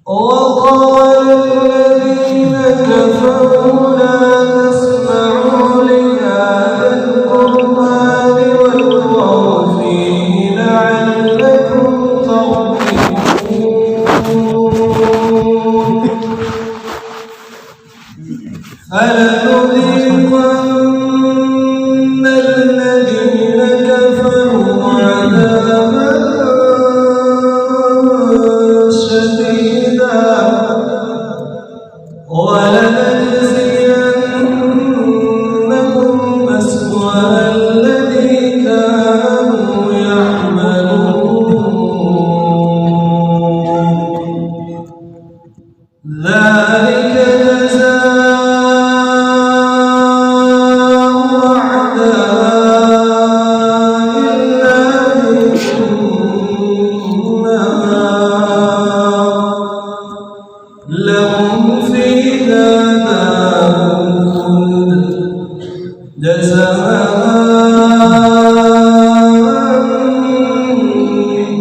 وقال الذين كفروا لا تسمعوا لهذا القرآن والغوا فيه لعلكم تغلبون فلنذيقن الذين كفروا عذابا شديدا ولنجزينهم أسوأ الذي كانوا يعملون ذلك جزاء أعداء الله لهم فيها دار الخلد جزاء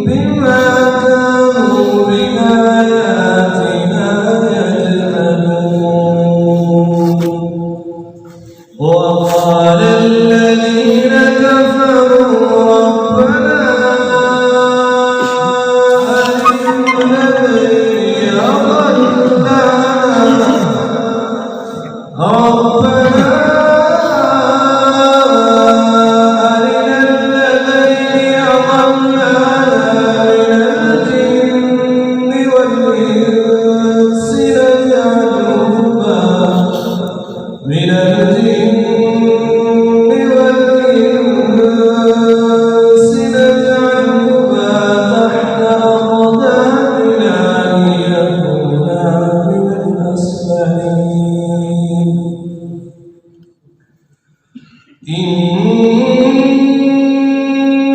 بما كانوا بآياتنا يجحدون وقال الذين كفروا ربنا أرنا الذي أضلنا ربنا أرنا الذين أضلنا من الجن والإنس نجعلهما من الجن والإنس نجعلهما تحت أقدامنا ليكونا من الأسفلين إن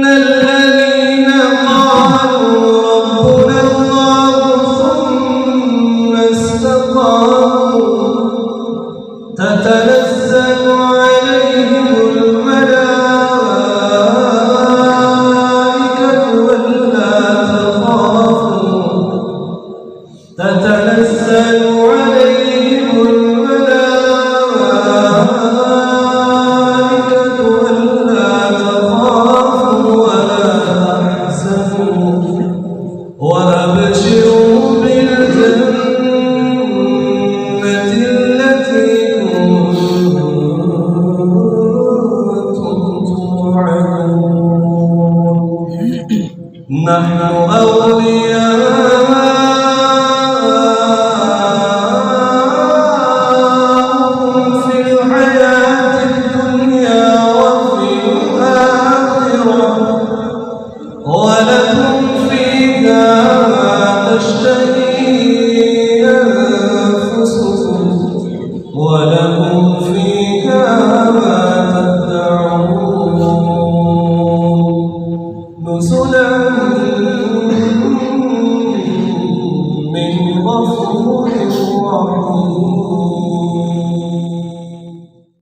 الذين قالوا ربنا الله ثم استقاموا تتنزل عليهم الملائكة ألا تخافوا تتنزل عليهم الملائكة ألا تخافوا ولا تحزنوا وأبشروا بالجنة التي كنتم توعدون نحن أولياؤكم في الحياة الدنيا وفي الآخرة ولكم فيها ما تشتهي أنفسكم ولكم فيها ما تدعون نزلا من غفور رحيم